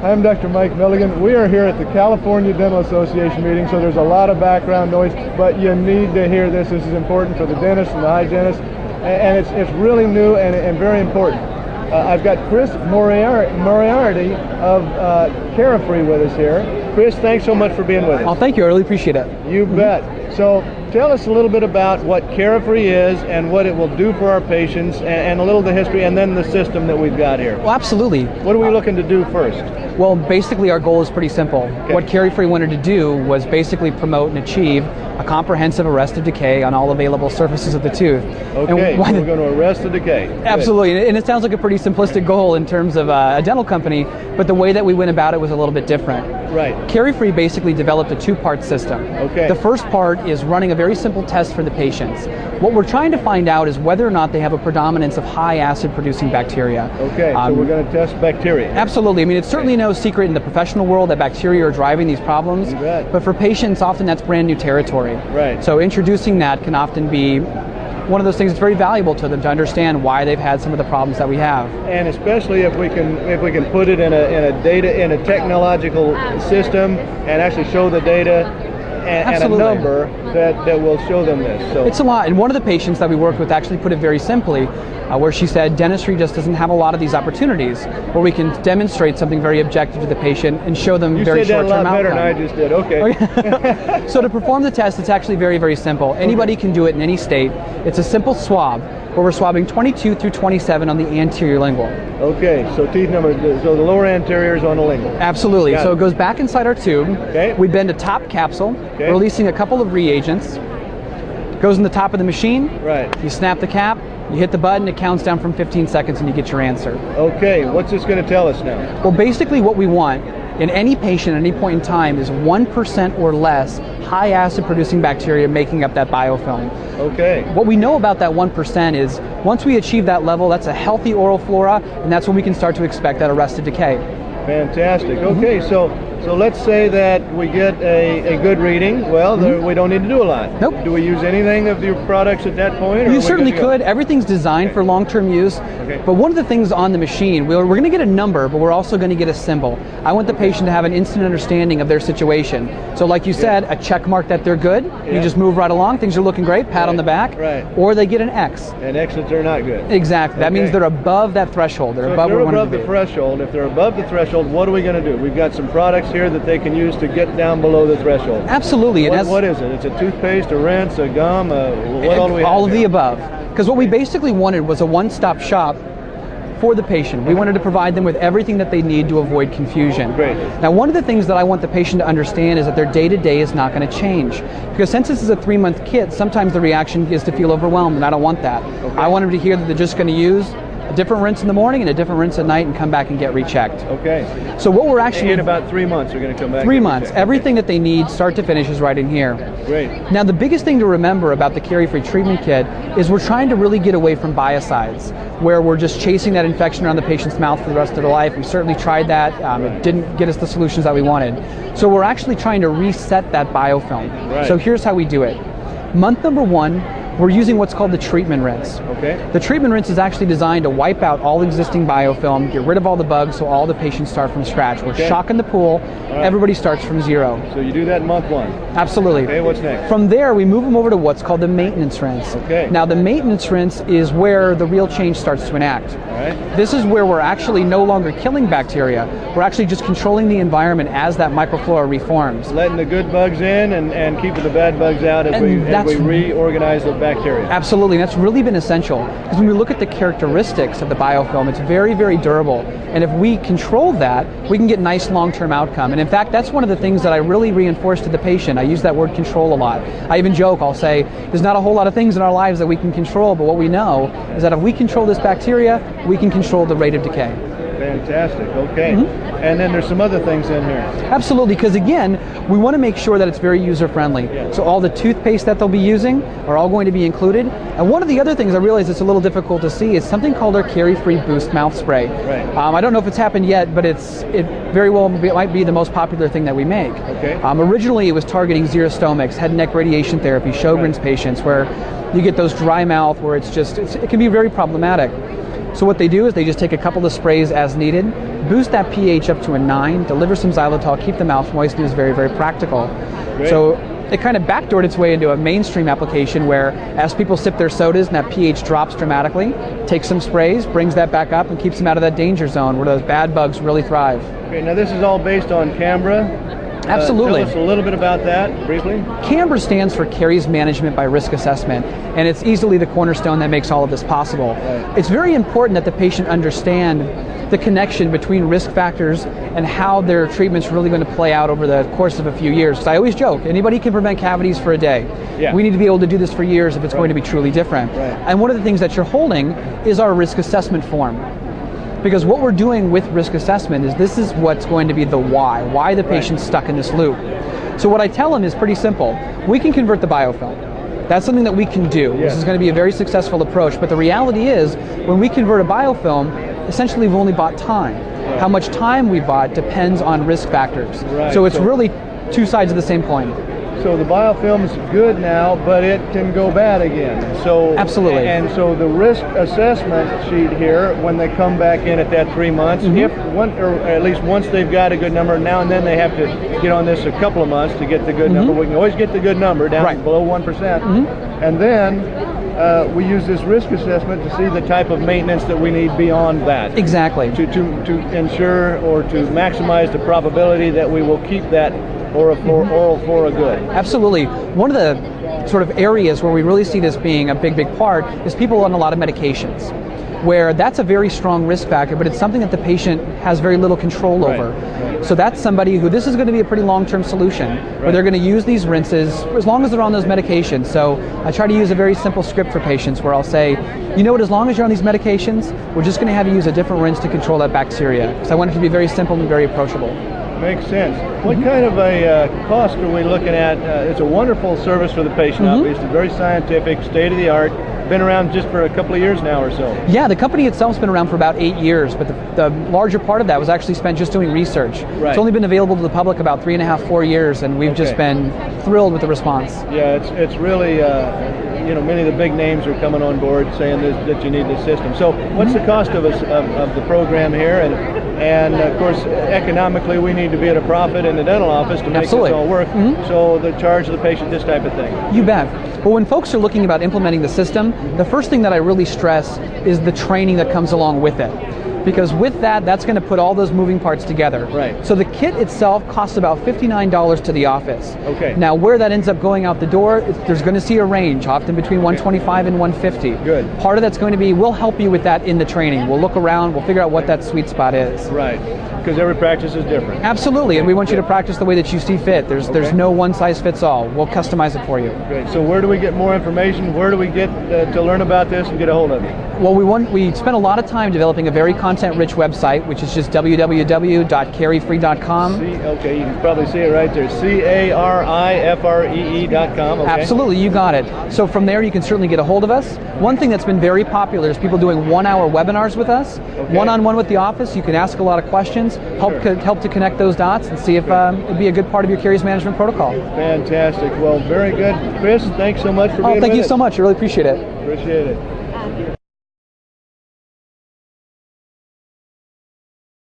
I'm Dr. Mike Milligan. We are here at the California Dental Association meeting, so there's a lot of background noise, but you need to hear this. This is important for the dentist and the hygienist, and it's really new and very important. I've got Chris Moriarty of Carifree with us here. Chris, thanks so much for being with us. Oh, thank you. I really appreciate it. You bet. So tell us a little bit about what Carifree is and what it will do for our patients, and a little of the history, and then the system that we've got here. Well, absolutely. What are we looking to do first? Well, basically our goal is pretty simple. Okay. What Carifree wanted to do was basically promote and achieve a comprehensive arrest of decay on all available surfaces of the tooth. Okay, so we're going to arrest the decay. Absolutely, and it sounds like a pretty simplistic goal in terms of a dental company, but the way that we went about it was a little bit different. Right. Carifree basically developed a two-part system. Okay. The first part is running a very simple test for the patients. What we're trying to find out is whether or not they have a predominance of high acid producing bacteria. Okay, so we're going to test bacteria. Absolutely. I mean, it's certainly no secret in the professional world that bacteria are driving these problems, but for patients, often that's brand new territory. Right. So introducing that can often be one of those things that's very valuable to them to understand why they've had some of the problems that we have. And especially if we can put it in a technological system and actually show the data and a number that will show them this. So it's a lot. And one of the patients that we worked with actually put it very simply, where she said dentistry just doesn't have a lot of these opportunities where we can demonstrate something very objective to the patient and show them very short-term outcome. You said that a lot better than I just did. Okay. So to perform the test, it's actually very, very simple. Anybody can do it in any state. It's a simple swab where we're swabbing 22 through 27 on the anterior lingual. Okay, so teeth number, so the lower anterior is on the lingual. Absolutely. So it goes back inside our tube. Okay. We bend a top capsule, releasing a couple of reagents. Goes in the top of the machine. Right. You snap the cap, you hit the button, it counts down from 15 seconds and you get your answer. Okay, what's this going to tell us now? Well, basically what we want in any patient at any point in time is 1% or less high acid producing bacteria making up that biofilm. Okay. What we know about that 1% is once we achieve that level, that's a healthy oral flora, and that's when we can start to expect that arrested decay. Fantastic. Okay, so let's say that we get a good reading. Well, we don't need to do a lot. Nope. Do we use anything of your products at that point? You certainly could. Everything's designed for long-term use. Okay. But one of the things on the machine, we're going to get a number, but we're also going to get a symbol. I want the patient to have an instant understanding of their situation. So like you said, a check mark that they're good. You just move right along. Things are looking great. Pat on the back. Right. Or they get an X. And X that they're not good. Exactly. That means they're above that threshold. They're above where we want to be. If they're above the threshold, what are we going to do? We've got some products here that they can use to get down below the threshold. Absolutely. What is it? It's a toothpaste, a rinse, a gum, what all do we have? All of the above. Because what we basically wanted was a one-stop shop for the patient. We wanted to provide them with everything that they need to avoid confusion. Great. Now, one of the things that I want the patient to understand is that their day-to-day is not going to change. Because since this is a 3-month kit, sometimes the reaction is to feel overwhelmed, and I don't want that. Okay. I want them to hear that they're just going to use a different rinse in the morning and a different rinse at night and come back and get rechecked. Okay. So what we're actually... In about 3 months, we're going to come back. 3 months. Everything that they need, start to finish, is right in here. Great. Now, the biggest thing to remember about the Carifree treatment kit is we're trying to really get away from biocides, where we're just chasing that infection around the patient's mouth for the rest of their life. We certainly tried that. It didn't get us the solutions that we wanted. So we're actually trying to reset that biofilm. Right. So here's how we do it. Month number 1, we're using what's called the treatment rinse. Okay. The treatment rinse is actually designed to wipe out all existing biofilm, get rid of all the bugs, so all the patients start from scratch. We're shocking the pool. Everybody starts from zero. So you do that in month 1. Absolutely. Okay, what's next? From there, we move them over to what's called the maintenance rinse. Okay. Now, the maintenance rinse is where the real change starts to enact. All right. This is where we're actually no longer killing bacteria. We're actually just controlling the environment as that microflora reforms. Letting the good bugs in and keeping the bad bugs out as we reorganize the bacteria. Absolutely. That's really been essential. Because when we look at the characteristics of the biofilm, it's very, very durable. And if we control that, we can get nice long-term outcome. And in fact, that's one of the things that I really reinforce to the patient. I use that word control a lot. I even joke, I'll say, there's not a whole lot of things in our lives that we can control, but what we know is that if we control this bacteria, we can control the rate of decay. Fantastic. Okay. And then there's some other things in here. Absolutely, because again, we want to make sure that it's very user-friendly. So all the toothpaste that they'll be using are all going to be included. And one of the other things I realize it's a little difficult to see is something called our Carifree Boost Mouth Spray. Right. I don't know if it's happened yet, but it very well might be the most popular thing that we make. Okay. Originally, it was targeting xerostomix, head and neck radiation therapy, Sjogren's patients, where you get those dry mouth where it can be very problematic. So what they do is they just take a couple of sprays as needed, boost that pH up to a 9, deliver some xylitol, keep the mouth moist, and is very, very practical. Great. So it kind of backdoored its way into a mainstream application where as people sip their sodas and that pH drops dramatically, takes some sprays, brings that back up, and keeps them out of that danger zone where those bad bugs really thrive. Okay, now this is all based on CAMBRA. Absolutely. Tell us a little bit about that, briefly. CAMBRA stands for Caries Management by Risk Assessment, and it's easily the cornerstone that makes all of this possible. Right. It's very important that the patient understand the connection between risk factors and how their treatment's really going to play out over the course of a few years. Because I always joke, anybody can prevent cavities for a day. Yeah. We need to be able to do this for years if it's going to be truly different. Right. And one of the things that you're holding is our risk assessment form. Because what we're doing with risk assessment is this is what's going to be the why the patient's stuck in this loop. So what I tell them is pretty simple. We can convert the biofilm. That's something that we can do. Yeah. This is going to be a very successful approach, but the reality is when we convert a biofilm, essentially we've only bought time. Right. How much time we bought depends on risk factors. Right. So it's really two sides of the same coin. So the biofilm's good now, but it can go bad again. So Absolutely. And so the risk assessment sheet here, when they come back in at that 3 months, if one, or at least once they've got a good number, now and then they have to get on this a couple of months to get the good number. We can always get the good number down below 1%, and then we use this risk assessment to see the type of maintenance that we need beyond that. Exactly. To ensure or to maximize the probability that we will keep that oral flora good. Absolutely. One of the sort of areas where we really see this being a big, big part is people on a lot of medications, where that's a very strong risk factor, but it's something that the patient has very little control over. Right. So that's somebody who, this is going to be a pretty long-term solution, where they're going to use these rinses as long as they're on those medications. So I try to use a very simple script for patients where I'll say, you know what, as long as you're on these medications, we're just going to have you use a different rinse to control that bacteria. So I want it to be very simple and very approachable. Makes sense. What kind of a cost are we looking at? It's a wonderful service for the patient, obviously, very scientific, state-of-the-art. Been around just for a couple of years now or so. Yeah, the company itself's been around for about 8 years, but the larger part of that was actually spent just doing research. Right. It's only been available to the public about 3.5, 4 years, and we've just been thrilled with the response. Yeah, it's really, you know, many of the big names are coming on board saying that you need this system. So what's the cost of the program here? And of course, economically, we need to be at a profit in the dental office to make this all work. So the charge of the patient, this type of thing. You bet. But when folks are looking about implementing the system, the first thing that I really stress is the training that comes along with it. Because with that, that's going to put all those moving parts together. Right. So the kit itself costs about $59 to the office. Okay. Now, where that ends up going out the door, there's going to see a range, often between $125 and $150. Good. Part of that's going to be, we'll help you with that in the training. We'll look around, we'll figure out what that sweet spot is. Right. Because every practice is different. Absolutely, and we want you to practice the way that you see fit. There's no one size fits all. We'll customize it for you. Great. So where do we get more information? Where do we get to learn about this and get a hold of you? Well, we spent a lot of time developing a very content-rich website, which is just www.carifree.com. Okay, you can probably see it right there. CARIFREE.com. Okay. Absolutely, you got it. So from there, you can certainly get a hold of us. One thing that's been very popular is people doing 1-hour webinars with us, one-on-one with the office. You can ask a lot of questions, help to connect those dots, and see if it'd be a good part of your caries management protocol. Fantastic. Well, very good. Chris, thanks so much for being with us. Thank you so much. I really appreciate it. Appreciate it.